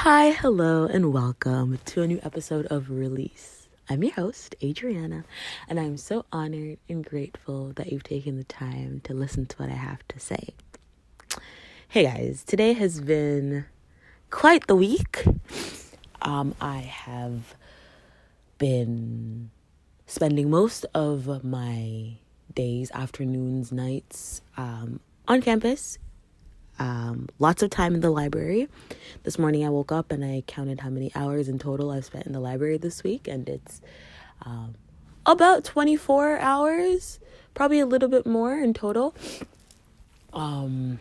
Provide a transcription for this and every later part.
Hi, hello, and welcome to a new episode of Release. I'm your host, Adriana, and I'm so honored and grateful that you've taken the time to listen to what I have to say. Hey guys, today has been quite the week. I have been spending most of my days, afternoons, nights on campus. Lots of time in the library. This morning I woke up and I counted how many hours in total I've spent in the library this week, and it's about 24 hours, probably a little bit more in total. And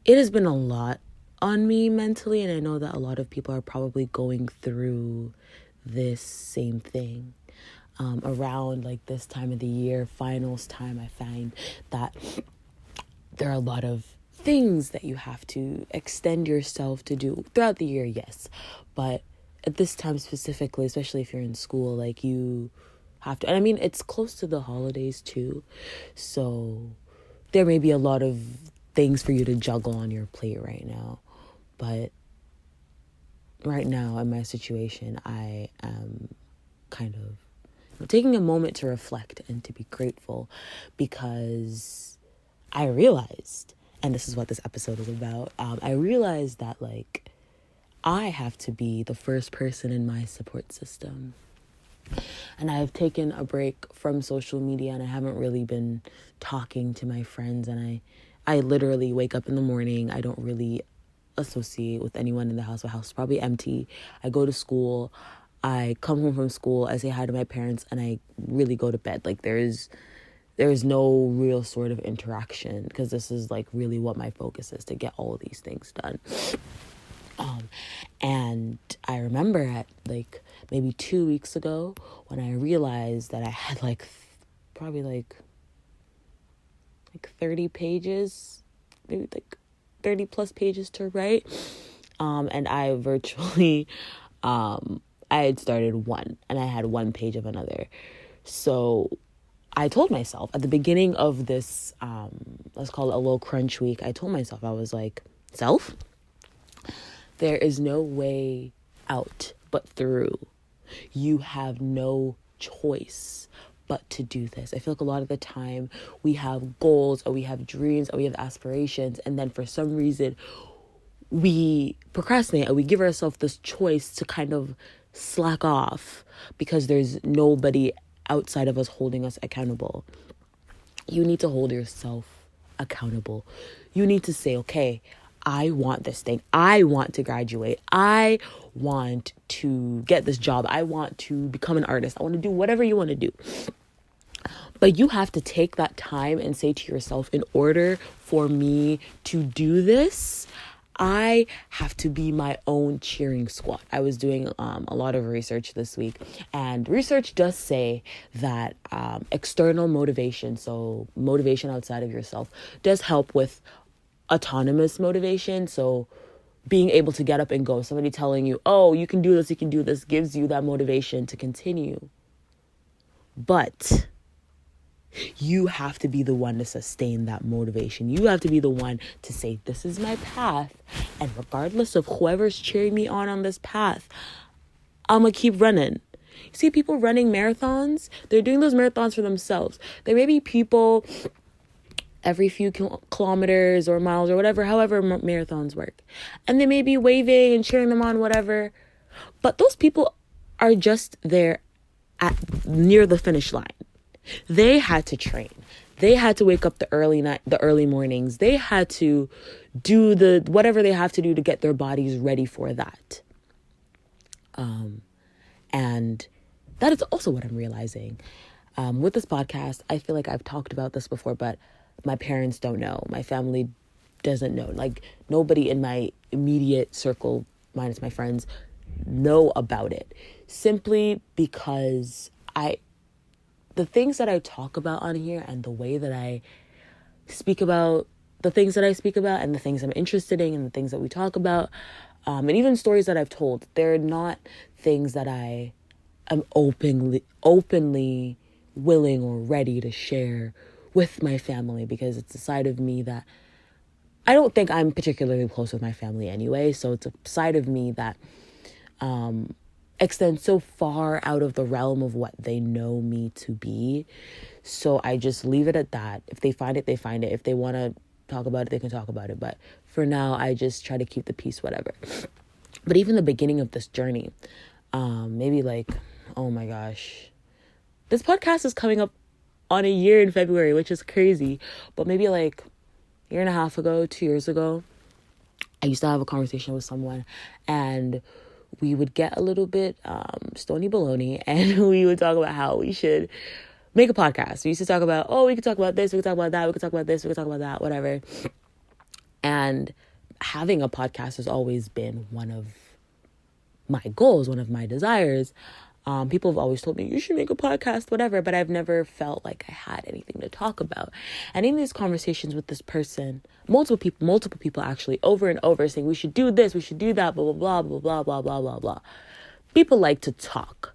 it has been a lot on me mentally, and I know that a lot of people are probably going through this same thing. Around like this time of the year, finals time, I find that there are a lot of things that you have to extend yourself to do throughout the year, yes. But at this time specifically, especially if you're in school, like you have to, and I mean, it's close to the holidays too. So there may be a lot of things for you to juggle on your plate right now. But right now in my situation, I am kind of taking a moment to reflect and to be grateful, because I realized, and this is what this episode is about, I realized that like I have to be the first person in my support system. And I've taken a break from social media, and I haven't really been talking to my friends, and I literally wake up in the morning. I don't really associate with anyone in the house. My house is probably empty. I go to school. I come home from school, I say hi to my parents, and I really go to bed. Like there is no real sort of interaction, because this is like really what my focus is, to get all of these things done. And I remember at like maybe 2 weeks ago when I realized that I had probably like 30 pages, maybe like 30 plus pages to write. And I virtually, I had started one, and I had one page of another. So I told myself at the beginning of this, let's call it a little crunch week, I told myself, I was like, self, there is no way out but through. You have no choice but to do this. I feel like a lot of the time we have goals, or we have dreams, or we have aspirations, and then for some reason we procrastinate, or we give ourselves this choice to kind of slack off because there's nobody outside of us holding us accountable. You need to hold yourself accountable. You need to say, okay, I want this thing. I want to graduate. I want to get this job. I want to become an artist. I want to do whatever you want to do. But you have to take that time and say to yourself, in order for me to do this, I have to be my own cheering squad. I was doing a lot of research this week, and research does say that external motivation, so motivation outside of yourself, does help with autonomous motivation. So being able to get up and go, somebody telling you, oh, you can do this, gives you that motivation to continue. But you have to be the one to sustain that motivation. You have to be the one to say, this is my path, and regardless of whoever's cheering me on this path, I'm gonna keep running. You see people running marathons, they're doing those marathons for themselves. There may be people every few kilometers or miles or whatever, however marathons work, and they may be waving and cheering them on, whatever, but those people are just there near the finish line. They had to train. They had to wake up the early mornings. They had to do the whatever they have to do to get their bodies ready for that. And that is also what I'm realizing. With this podcast, I feel like I've talked about this before, but my parents don't know. My family doesn't know. Like, nobody in my immediate circle, minus my friends, know about it. Simply because the things that I talk about on here, and the way that I speak about the things that I speak about, and the things I'm interested in, and the things that we talk about, and even stories that I've told, they're not things that I am openly willing or ready to share with my family, because it's a side of me that I don't think I'm particularly close with my family anyway. So it's a side of me that extends so far out of the realm of what they know me to be. So I just leave it at that. If they find it, they find it. If they want to talk about it, they can talk about it. But for now, I just try to keep the peace, whatever. But even the beginning of this journey, maybe like, oh my gosh, this podcast is coming up on a year in February, which is crazy. But maybe like a year and a half ago, 2 years ago, I used to have a conversation with someone, and we would get a little bit stony baloney, and we would talk about how we should make a podcast. We used to talk about, oh, we could talk about this, we could talk about that, we could talk about this, we could talk about that, whatever. And having a podcast has always been one of my goals, one of my desires. People have always told me, you should make a podcast, whatever, but I've never felt like I had anything to talk about. And in these conversations with this person, multiple people actually, over and over, saying we should do this, we should do that, blah, blah, blah, blah, blah, blah, blah, blah. People like to talk.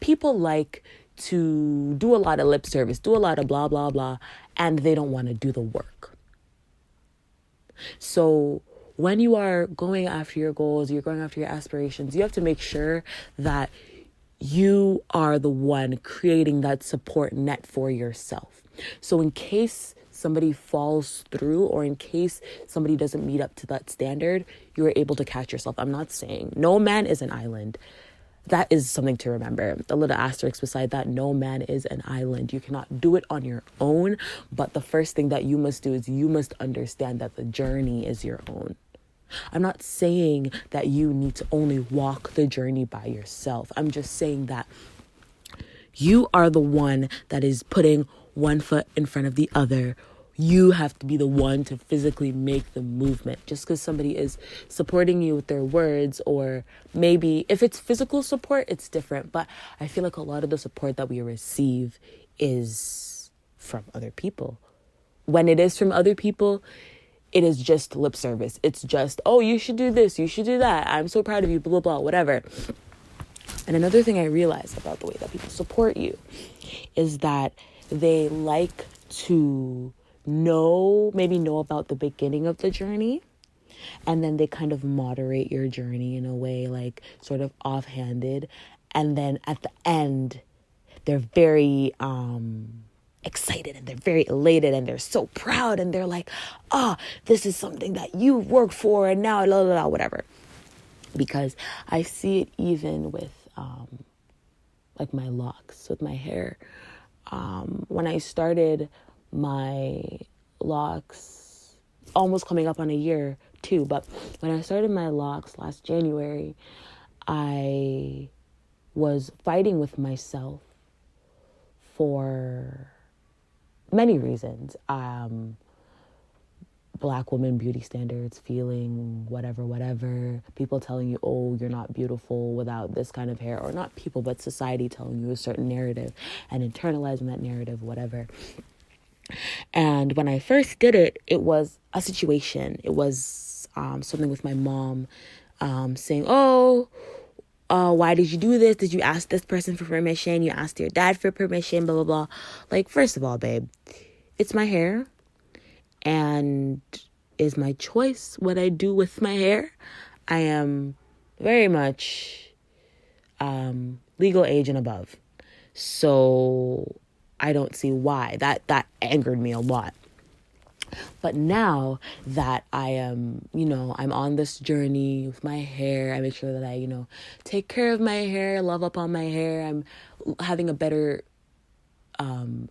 People like to do a lot of lip service, do a lot of blah, blah, blah, and they don't want to do the work. So when you are going after your goals, you're going after your aspirations, you have to make sure that you are the one creating that support net for yourself. So in case somebody falls through, or in case somebody doesn't meet up to that standard, you're able to catch yourself. I'm not saying no man is an island. That is something to remember. A little asterisk beside that, no man is an island. You cannot do it on your own. But the first thing that you must do is you must understand that the journey is your own. I'm not saying that you need to only walk the journey by yourself. I'm just saying that you are the one that is putting one foot in front of the other. You have to be the one to physically make the movement. Just because somebody is supporting you with their words, or maybe if it's physical support, it's different. But I feel like a lot of the support that we receive is from other people. When it is from other people, it is just lip service. It's just, oh, you should do this, you should do that. I'm so proud of you, blah, blah, blah, whatever. And another thing I realized about the way that people support you is that they like to know about the beginning of the journey, and then they kind of moderate your journey in a way, like sort of offhanded. And then at the end, they're very excited, and they're very elated, and they're so proud, and they're like, this is something that you worked for, and now blah, blah, blah, whatever. Because I see it even with like my locks, with my hair. When I started my locks, almost coming up on a year too, but when I started my locks last January, I was fighting with myself for many reasons. Black woman beauty standards, feeling whatever, people telling you, oh, you're not beautiful without this kind of hair, or not people, but society telling you a certain narrative and internalizing that narrative, whatever. And when I first did it, it was a situation. It was something with my mom saying, why did you do this? Did you ask this person for permission? You asked your dad for permission, blah, blah, blah. Like, first of all, babe, it's my hair, and is my choice what I do with my hair. I am very much legal age and above. So I don't see why. That angered me a lot. But now that I am, I'm on this journey with my hair, I make sure that I, take care of my hair, love up on my hair. I'm having a better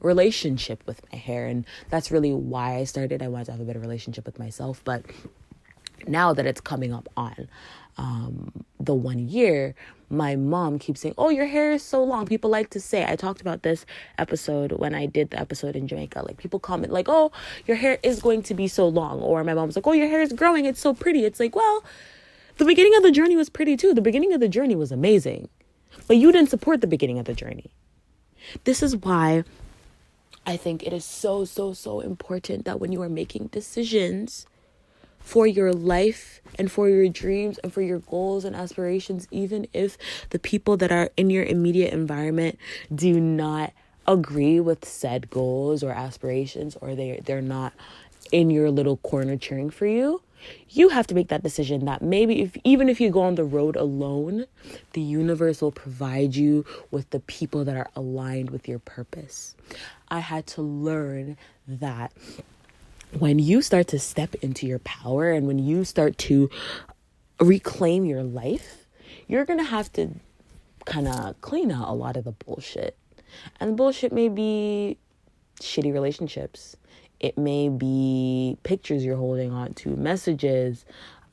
relationship with my hair. And that's really why I started. I wanted to have a better relationship with myself. But now that it's coming up on the 1 year, my mom keeps saying, oh, your hair is so long. People like to say, I talked about this episode when I did the episode in Jamaica. Like, people comment like, oh, your hair is going to be so long. Or my mom's like, oh, your hair is growing. It's so pretty. It's like, well, the beginning of the journey was pretty too. The beginning of the journey was amazing. But you didn't support the beginning of the journey. This is why I think it is so, so, so important that when you are making decisions for your life and for your dreams and for your goals and aspirations, even if the people that are in your immediate environment do not agree with said goals or aspirations, or they're not in your little corner cheering for you. You have to make that decision that maybe even if you go on the road alone, the universe will provide you with the people that are aligned with your purpose. I had to learn that when you start to step into your power and when you start to reclaim your life, you're going to have to kind of clean out a lot of the bullshit. And the bullshit may be shitty relationships. It may be pictures you're holding on to, messages.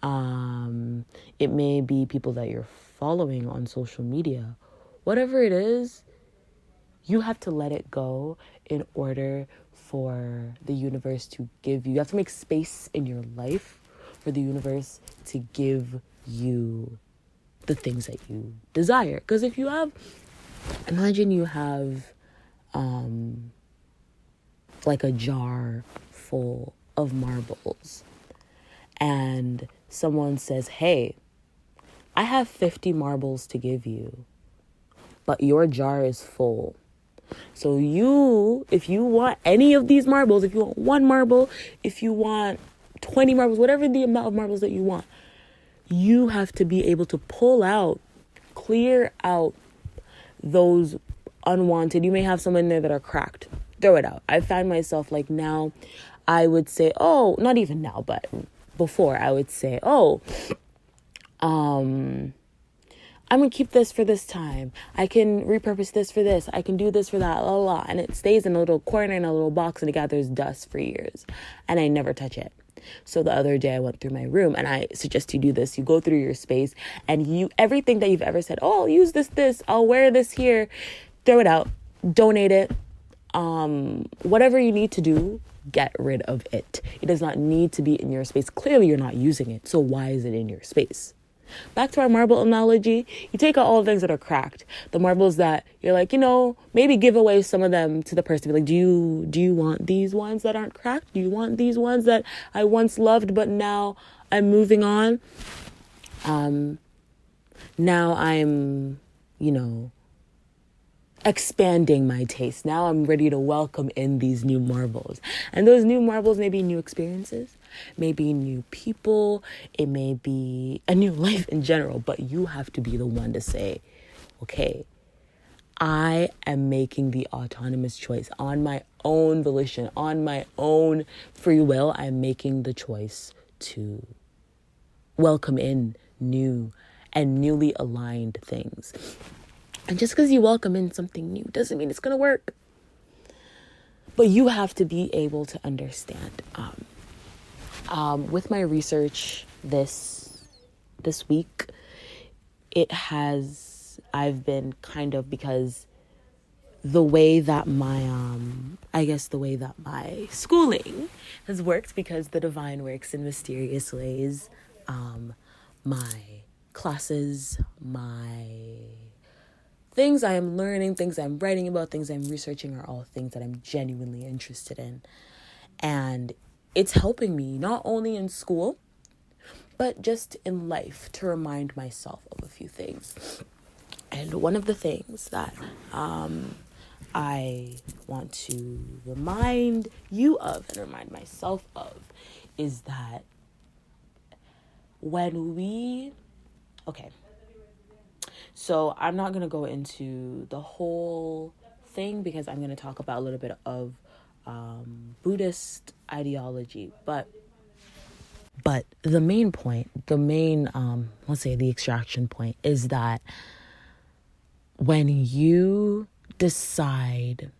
It may be people that you're following on social media. Whatever it is, you have to let it go in order for the universe to give you. You have to make space in your life for the universe to give you the things that you desire. Because if you have, imagine you have like a jar full of marbles and someone says, hey, I have 50 marbles to give you, but your jar is full. So if you want any of these marbles, if you want one marble, if you want 20 marbles, whatever the amount of marbles that you want, you have to be able to clear out those unwanted. You may have some in there that are cracked. Throw it out. I find myself like now, I would say, oh, not even now, but before I would say, I'm going to keep this for this time. I can repurpose this for this. I can do this for that, la, la, la. And it stays in a little corner in a little box and it gathers dust for years. And I never touch it. So the other day I went through my room, and I suggest you do this. You go through your space and everything that you've ever said, oh, I'll use this, I'll wear this here, throw it out, donate it. Whatever you need to do, get rid of it. It does not need to be in your space. Clearly you're not using it. So why is it in your space? Back to our marble analogy, you take out all the things that are cracked. The marbles that you're like, maybe give away some of them to the person. Be like, do you want these ones that aren't cracked? Do you want these ones that I once loved, but now I'm moving on? Now I'm, expanding my taste. Now I'm ready to welcome in these new marbles. And those new marbles may be new experiences, maybe new people, it may be a new life in general, but you have to be the one to say, okay, I am making the autonomous choice on my own volition, on my own free will. I'm making the choice to welcome in new and newly aligned things. And just because you welcome in something new doesn't mean it's going to work. But you have to be able to understand. With my research this week, I've been kind of, because the way that my schooling has worked, because the divine works in mysterious ways, my classes, my things I am learning, things I'm writing about, things I'm researching are all things that I'm genuinely interested in. And it's helping me not only in school, but just in life to remind myself of a few things. And one of the things that I want to remind you of and remind myself of is that so I'm not going to go into the whole thing because I'm going to talk about a little bit of Buddhist ideology. But the main point, let's say the extraction point, is that when you decide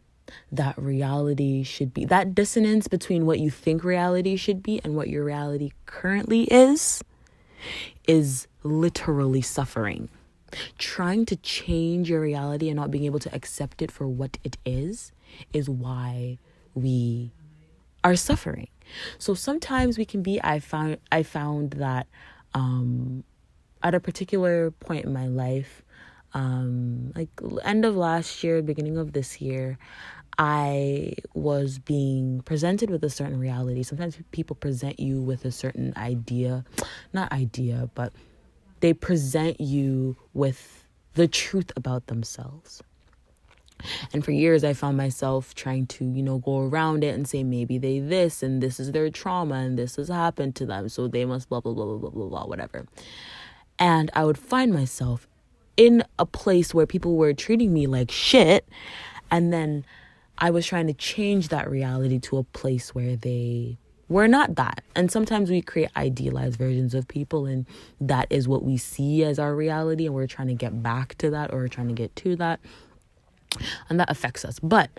that reality should be, that dissonance between what you think reality should be and what your reality currently is literally suffering. Trying to change your reality and not being able to accept it for what it is why we are suffering. So sometimes we can be, I found that at a particular point in my life, like end of last year, beginning of this year, I was being presented with a certain reality. Sometimes people present you with a certain but they present you with the truth about themselves. And for years, I found myself trying to, go around it and say maybe they this and this is their trauma and this has happened to them, so they must blah, blah, blah, blah, blah, blah, blah, whatever. And I would find myself in a place where people were treating me like shit. And then I was trying to change that reality to a place where they were not that. And sometimes we create idealized versions of people, and that is what we see as our reality. And we're trying to get back to that, or we're trying to get to that. And that affects us. But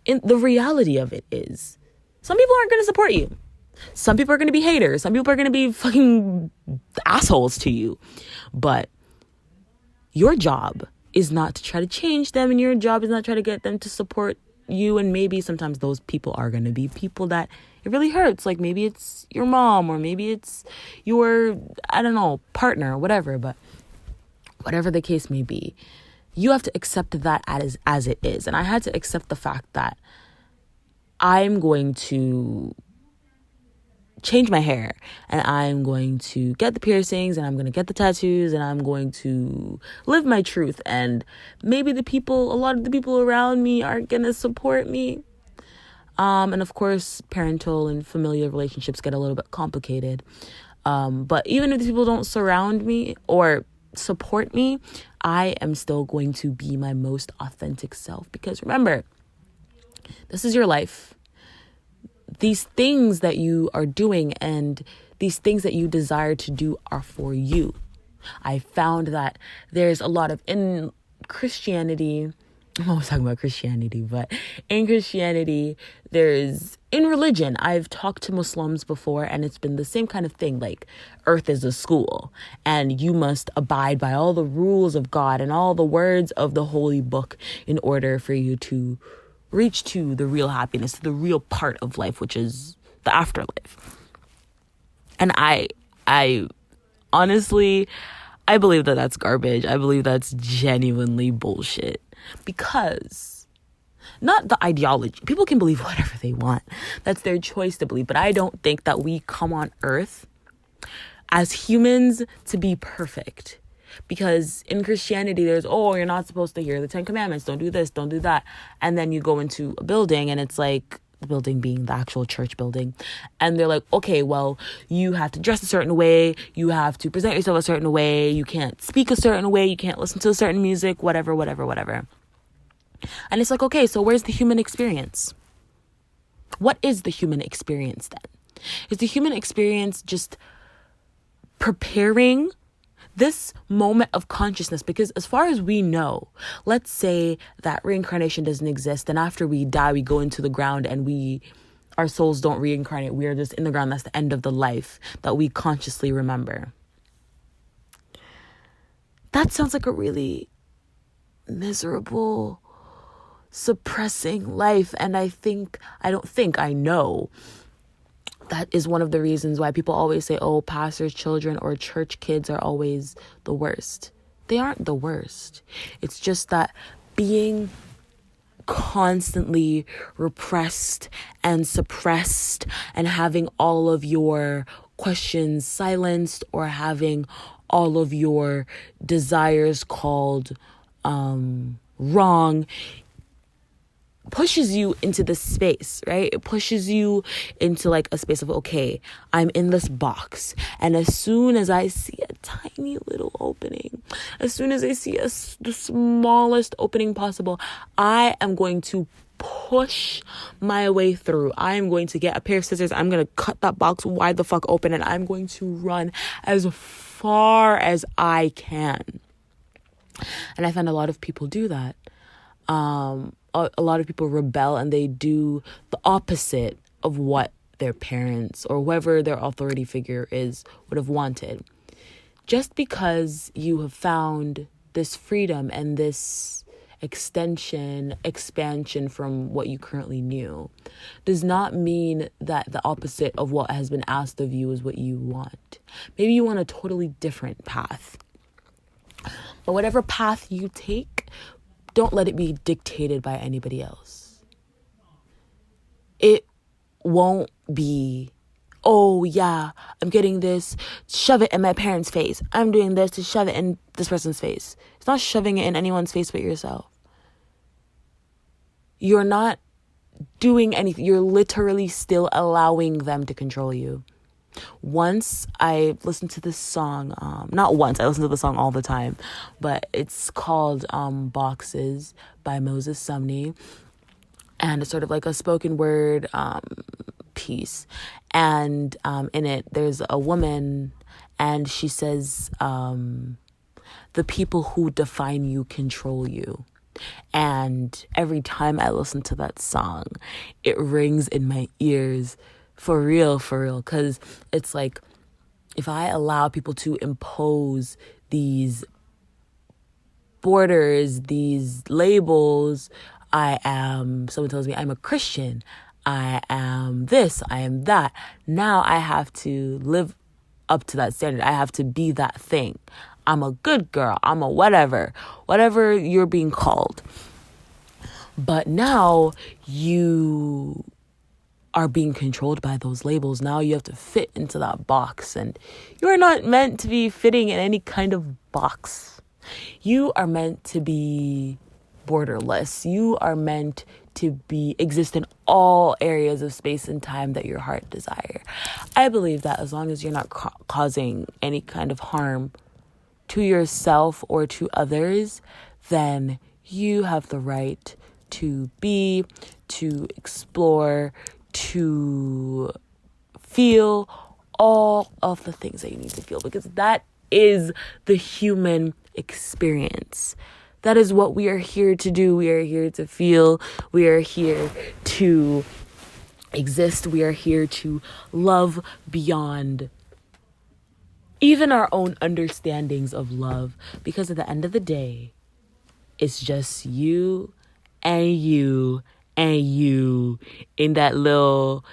in the reality of it is, some people aren't going to support you. Some people are going to be haters. Some people are going to be fucking assholes to you. But your job is not to try to change them, and your job is not to try to get them to support you. And maybe sometimes those people are going to be people that it really hurts. Like maybe it's your mom, or maybe it's your, I don't know, partner, or whatever. But whatever the case may be, you have to accept that as it is. And I had to accept the fact that I'm going to change my hair, and I'm going to get the piercings, and I'm going to get the tattoos, and I'm going to live my truth. And maybe a lot of the people around me aren't going to support me. And of course, parental and familial relationships get a little bit complicated. But even if these people don't surround me or support me, I am still going to be my most authentic self. Because remember, this is your life. These things that you are doing and these things that you desire to do are for you. I found that there's a lot of, in Christianity, I'm always talking about Christianity, but in Christianity, in religion, I've talked to Muslims before, and it's been the same kind of thing. Like, earth is a school, and you must abide by all the rules of God and all the words of the holy book in order for you to reach to the real happiness, the real part of life, which is the afterlife. And I honestly, I believe that that's garbage. I believe that's genuinely bullshit. Because, not the ideology. People can believe whatever they want. That's their choice to believe. But I don't think that we come on earth as humans to be perfect. Because in Christianity, there's, you're not supposed to hear the 10 Commandments. Don't do this, don't do that. And then you go into a building, and it's like, the building being the actual church building. And they're like, okay, well, you have to dress a certain way. You have to present yourself a certain way. You can't speak a certain way. You can't listen to a certain music, whatever, whatever, whatever. And it's like, okay, so where's the human experience? What is the human experience then? Is the human experience just preparing this moment of consciousness? Because as far as we know, let's say that reincarnation doesn't exist, and after we die, we go into the ground, and our souls don't reincarnate. We are just in the ground. That's the end of the life that we consciously remember. That sounds like a really miserable, suppressing life. And I know that is one of the reasons why people always say, pastors' children or church kids are always the worst. They aren't the worst. It's just that being constantly repressed and suppressed, and having all of your questions silenced, or having all of your desires called wrong, pushes you into this space, right? It pushes you into like a space of, okay, I'm in this box. And as soon as I see a tiny little opening, as soon as I see the smallest opening possible, I am going to push my way through. I am going to get a pair of scissors. I'm going to cut that box wide the fuck open, and I'm going to run as far as I can. And I find a lot of people do that. A lot of people rebel, and they do the opposite of what their parents or whoever their authority figure is would have wanted. Just because you have found this freedom and this expansion from what you currently knew, does not mean that the opposite of what has been asked of you is what you want. Maybe you want a totally different path. But whatever path you take, don't let it be dictated by anybody else. It won't be, I'm getting this, shove it in my parents' face. I'm doing this to shove it in this person's face. It's not shoving it in anyone's face but yourself. you're not doing anything. You're literally still allowing them to control you. Once I listened to this song, not once, I listen to the song all the time, but it's called Boxes by Moses Sumney. And it's sort of like a spoken word piece. And in it, there's a woman, and she says, the people who define you control you. And every time I listen to that song, it rings in my ears for real, because it's like, if I allow people to impose these borders, these labels, someone tells me I'm a Christian, I am this, I am that. Now I have to live up to that standard. I have to be that thing. I'm a good girl. I'm a whatever you're being called. But now you are being controlled by those labels. Now you have to fit into that box, and you're not meant to be fitting in any kind of box. You are meant to be borderless. You are meant to exist in all areas of space and time that your heart desire. I believe that as long as you're not causing any kind of harm to yourself or to others, then you have the right to be, to explore, to feel all of the things that you need to feel, because that is the human experience. That is what we are here to do. We are here to feel. We are here to exist. We are here to love beyond even our own understandings of love, because at the end of the day, it's just you and you and you in that little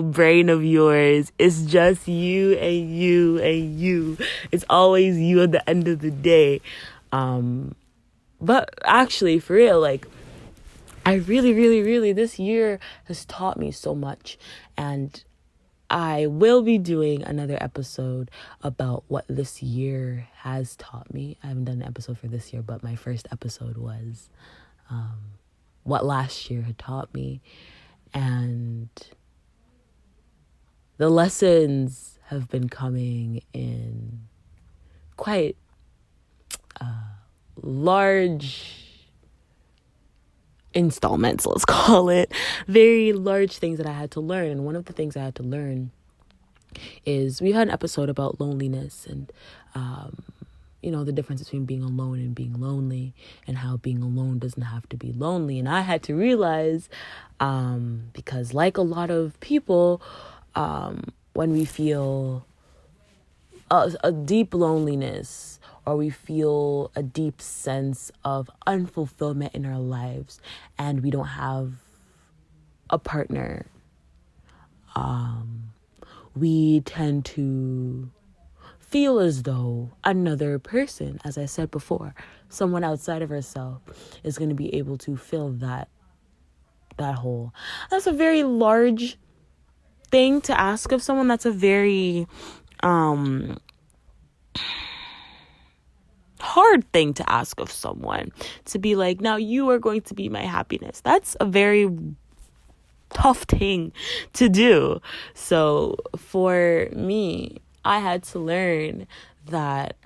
brain of yours. It's just you and you and you. It's always you at the end of the day. But actually, for real, like, I really, this year has taught me so much. And I will be doing another episode about what this year has taught me. I haven't done an episode for this year, but my first episode was what last year had taught me. And the lessons have been coming in quite large installments, let's call it. Very large things that I had to learn. And one of the things I had to learn is, we had an episode about loneliness and the difference between being alone and being lonely, and how being alone doesn't have to be lonely. And I had to realize, because like a lot of people, when we feel a deep loneliness, or we feel a deep sense of unfulfillment in our lives, and we don't have a partner, we tend to feel as though another person, as I said before, someone outside of ourselves, is going to be able to fill that hole. That's a very large thing to ask of someone. That's a very hard thing to ask of someone, to be like, now you are going to be my happiness. That's a very tough thing to do. So for me, I had to learn that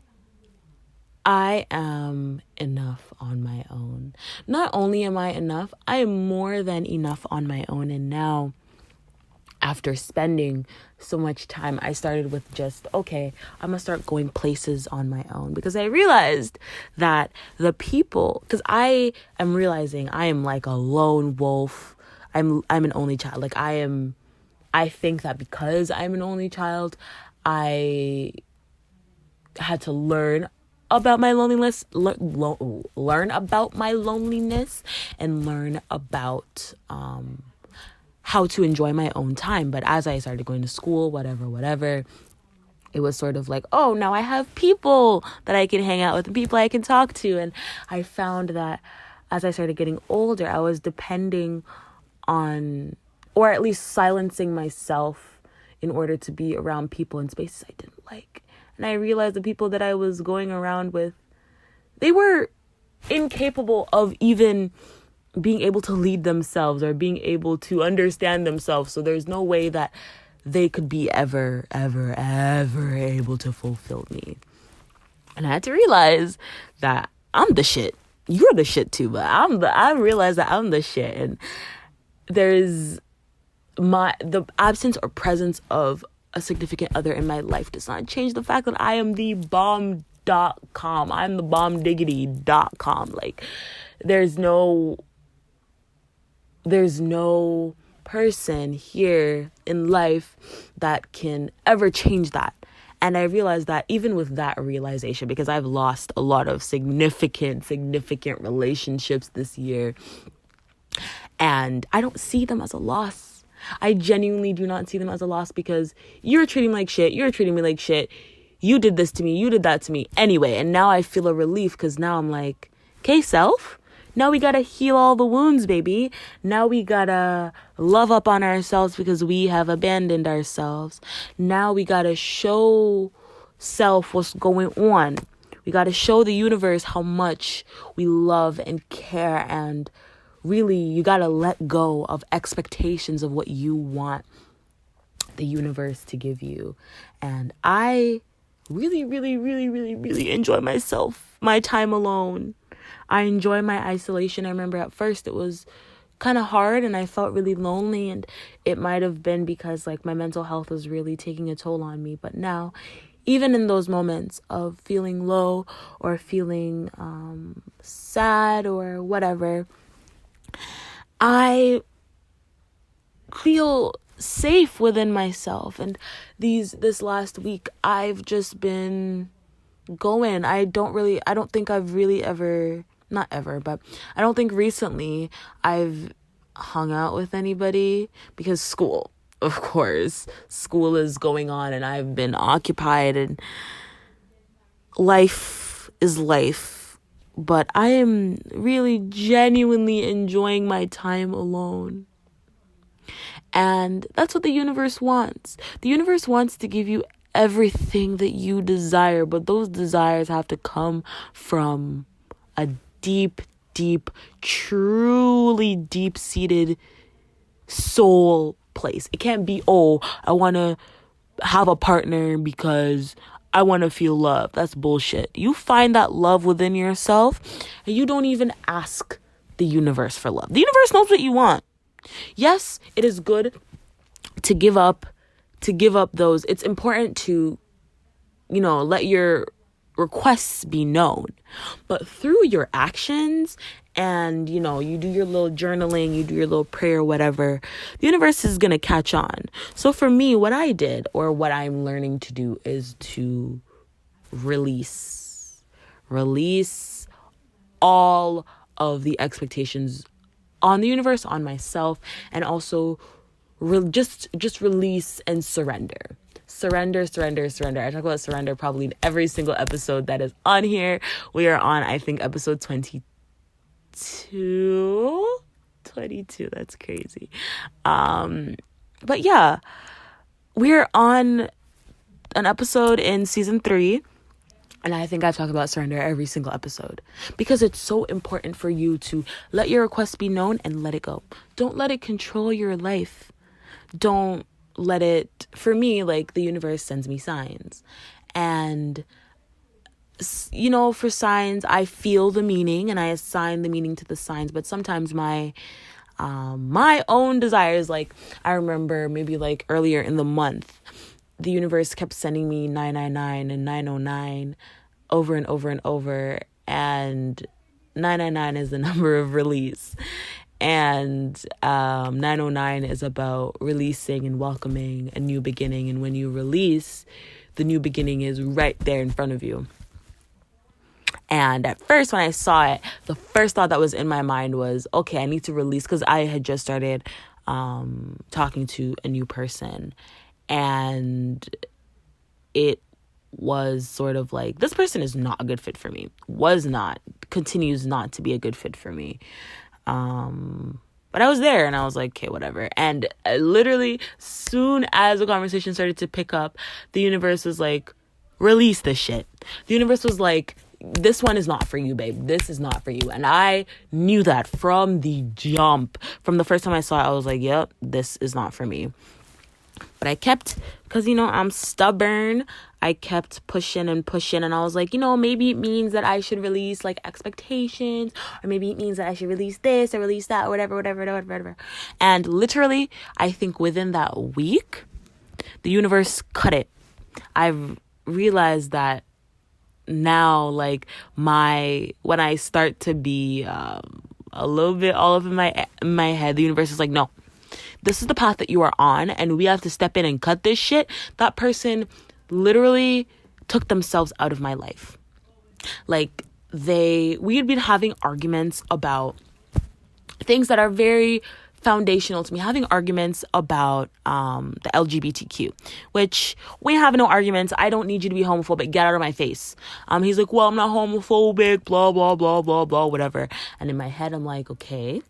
I am enough on my own. Not only am I enough, I am more than enough on my own. And now, after spending so much time, I started with just, okay, I'm going to start going places on my own, because I realized that the people, because I am realizing I am like a lone wolf. I'm an only child. Like, I think that because I'm an only child, I had to learn about my loneliness, learn about my loneliness, and learn about how to enjoy my own time. But as I started going to school, whatever, it was sort of like, oh, now I have people that I can hang out with and people I can talk to. And I found that as I started getting older, I was depending on, or at least silencing myself in order to be around people in spaces I didn't like. And I realized the people that I was going around with, they were incapable of even being able to lead themselves or being able to understand themselves. So there's no way that they could be ever able to fulfill me. And I had to realize that I'm the shit. You're the shit too, but I realized that I'm the shit. And there's the absence or presence of a significant other in my life does not change the fact that I am the bomb.com. I'm the bombdiggity.com. Like, there's no person here in life that can ever change that. And I realized that even with that realization, because I've lost a lot of significant relationships this year, and I don't see them as a loss. I genuinely do not see them as a loss, because you're treating me like shit. You're treating me like shit. You did this to me. You did that to me. Anyway, and now I feel a relief, because now I'm like, okay, self, now we gotta heal all the wounds, baby. Now we gotta love up on ourselves because we have abandoned ourselves. Now we gotta show self what's going on. We gotta show the universe how much we love and care, and really, you gotta let go of expectations of what you want the universe to give you. And I really enjoy myself, my time alone. I enjoy my isolation. I remember at first it was kind of hard and I felt really lonely, and it might have been because like my mental health was really taking a toll on me. But now, even in those moments of feeling low or feeling sad or whatever, I feel safe within myself. And this last week, I've just been going. I don't think I've really ever, not ever, but I don't think recently I've hung out with anybody, because school, of course, school is going on and I've been occupied, and life is life. But I am really genuinely enjoying my time alone. And that's what the universe wants. The universe wants to give you everything that you desire, but those desires have to come from a deep, truly deep-seated soul place. It can't be, oh, I want to have a partner because I want to feel love. That's bullshit. You find that love within yourself, and you don't even ask the universe for love. The universe knows what you want. Yes, it is good to give up those. It's important to, let your requests be known. But through your actions, and, you do your little journaling, you do your little prayer, whatever, the universe is going to catch on. So for me, what I did, or what I'm learning to do, is to release all of the expectations on the universe, on myself, and also just release and surrender. Surrender. I talk about surrender probably in every single episode that is on here. We are on, I think, episode 22. 22, that's crazy. But yeah, we're on an episode in season 3. And I think I've talked about surrender every single episode, because it's so important for you to let your requests be known and let it go. Don't let it control your life. Don't let it, for me, like, the universe sends me signs. And, for signs, I feel the meaning and I assign the meaning to the signs. But sometimes my own desires, like, I remember maybe like earlier in the month, the universe kept sending me 999 and 909 over and over and over. And 999 is the number of release. And 909 is about releasing and welcoming a new beginning. And when you release, the new beginning is right there in front of you. And at first, when I saw it, the first thought that was in my mind was, okay, I need to release, because I had just started talking to a new person. And it was sort of like, this person is not a good fit for me. Continues not to be a good fit for me. But I was there and I was like, okay, whatever. And literally, soon as the conversation started to pick up, the universe was like, release this shit. The universe was like, this one is not for you, babe. This is not for you. And I knew that from the jump. From the first time I saw it, I was like, yep, this is not for me. But I kept, because, I'm stubborn. I kept pushing and pushing. And I was like, maybe it means that I should release like expectations. Or maybe it means that I should release this or release that or whatever. And literally, I think within that week, the universe cut it. I've realized that now, like, when I start to be a little bit all up in my head, the universe is like, no, this is the path that you are on, and we have to step in and cut this shit. That person literally took themselves out of my life. Like, we had been having arguments about things that are very foundational to me, having arguments about the LGBTQ, which we have no arguments. I don't need you to be homophobic. Get out of my face. He's like, well, I'm not homophobic, blah, blah, blah, blah, blah, whatever. And in my head, I'm like, okay,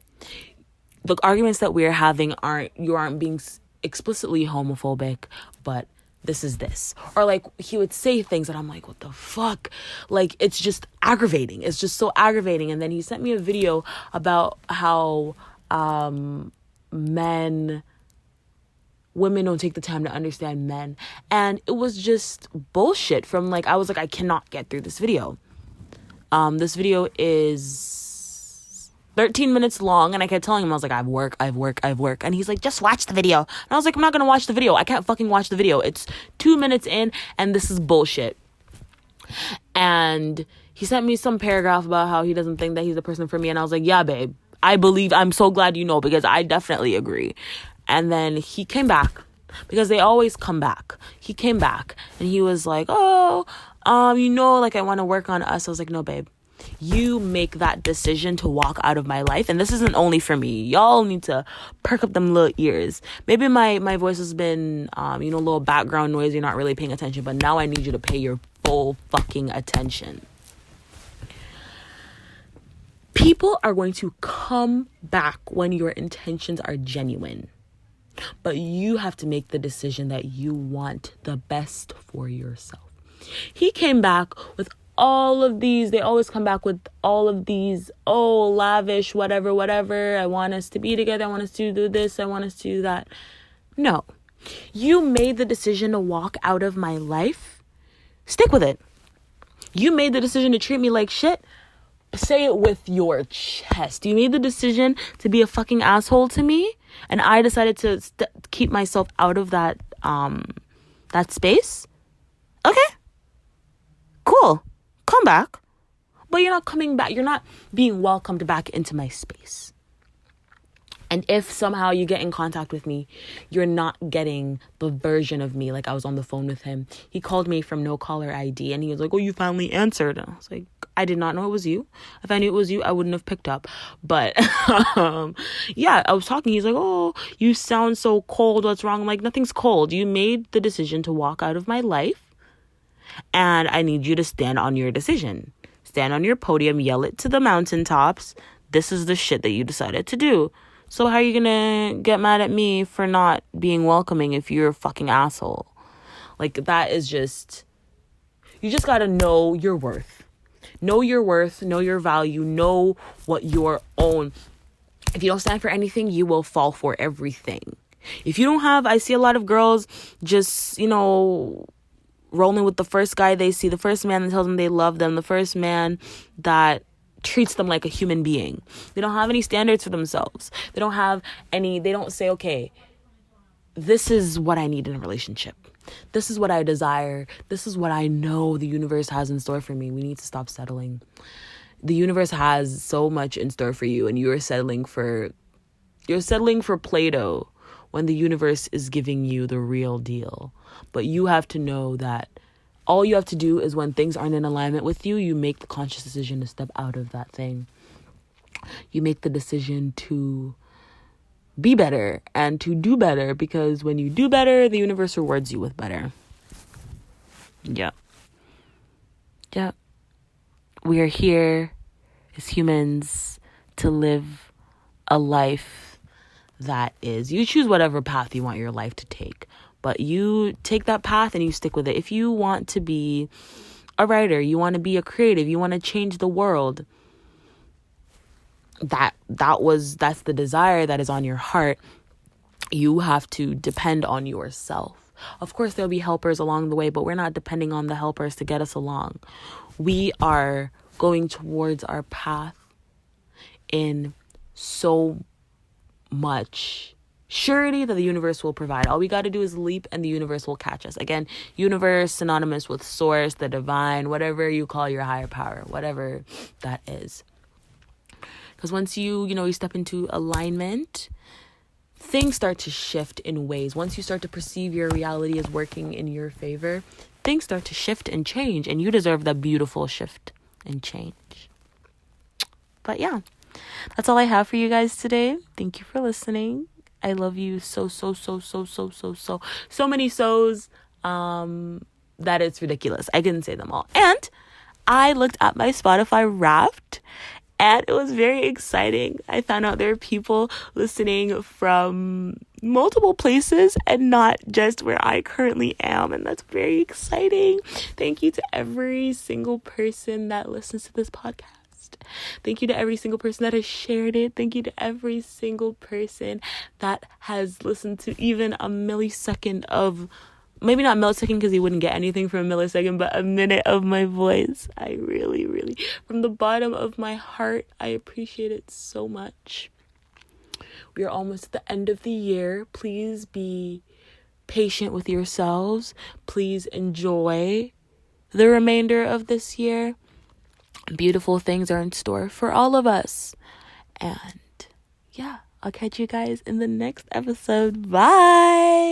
the arguments that we're having you aren't being explicitly homophobic, but this is this. Or like, he would say things that I'm like, what the fuck? Like, it's just aggravating. It's just so aggravating. And then he sent me a video about how women don't take the time to understand men. And it was just bullshit from like, I was like, I cannot get through this video. This video is 13 minutes long, and I kept telling him, I was like, I have work. And he's like, just watch the video. And I was like, I'm not gonna watch the video. I can't fucking watch the video. It's 2 minutes in, and this is bullshit. And he sent me some paragraph about how he doesn't think that he's the person for me. And I was like, yeah, babe, I'm so glad you know, because I definitely agree. And then he came back, because they always come back. He came back, and he was like, like, I want to work on us. I was like, no, babe. You make that decision to walk out of my life, and this isn't only for me. Y'all need to perk up them little ears. Maybe my voice has been a little background noise. You're not really paying attention, but now I need you to pay your full fucking attention. People are going to come back when your intentions are genuine, but you have to make the decision that you want the best for yourself. He came back with all of these. They always come back with all of these, lavish, whatever. I want us to be together. I want us to do this. I want us to do that. No. You made the decision to walk out of my life. Stick with it. You made the decision to treat me like shit. Say it with your chest. You made the decision to be a fucking asshole to me, and I decided to keep myself out of that space. Okay. Cool. Come back. But you're not coming back. You're not being welcomed back into my space. And if somehow you get in contact with me, you're not getting the version of me. Like, I was on the phone with him. He called me from no caller ID, and he was like, oh, you finally answered. And I was like, I did not know it was you. If I knew it was you, I wouldn't have picked up. But yeah, I was talking. He's like, oh, you sound so cold. What's wrong? I'm like, nothing's cold. You made the decision to walk out of my life, and I need you to stand on your decision. Stand on your podium, yell it to the mountaintops. This is the shit that you decided to do. So how are you gonna get mad at me for not being welcoming if you're a fucking asshole? Like, that is just... You just gotta know your worth. Know your worth, know your value, know what your own... If you don't stand for anything, you will fall for everything. If you don't have... I see a lot of girls just, rolling with the first guy they see, the first man that tells them they love them, the first man that treats them like a human being. They don't have any standards for themselves. They don't say, okay, this is what I need in a relationship. This is what I desire. This is what I know the universe has in store for me. We need to stop settling. The universe has so much in store for you, and you're settling for Play-Doh when the universe is giving you the real deal. But you have to know that all you have to do is, when things aren't in alignment with you, you make the conscious decision to step out of that thing. You make the decision to be better and to do better, because when you do better, the universe rewards you with better. Yeah. We are here as humans to live a life that is... You choose whatever path you want your life to take, but you take that path and you stick with it. If you want to be a writer, you want to be a creative, you want to change the world, that's the desire that is on your heart, you have to depend on yourself. Of course, there'll be helpers along the way, but we're not depending on the helpers to get us along. We are going towards our path in so much surety that the universe will provide. All we got to do is leap and the universe will catch us. Again, universe synonymous with source, the divine, whatever you call your higher power, whatever that is. Because once you step into alignment, things start to shift in ways. Once you start to perceive your reality as working in your favor, things start to shift and change, and you deserve that beautiful shift and change. But yeah, that's all I have for you guys today. Thank you for listening. I love you so many so's that it's ridiculous. I couldn't say them all. And I looked at my Spotify Wrapped, and it was very exciting. I found out there are people listening from multiple places and not just where I currently am. And that's very exciting. Thank you to every single person that listens to this podcast. Thank you to every single person that has shared it. Thank you to every single person that has listened to even a millisecond of, maybe not millisecond because you wouldn't get anything from a millisecond, but a minute of my voice. I really, really, from the bottom of my heart, I appreciate it so much. We are almost at the end of the year. Please be patient with yourselves. Please enjoy the remainder of this year. Beautiful things are in store for all of us. And yeah, I'll catch you guys in the next episode. Bye.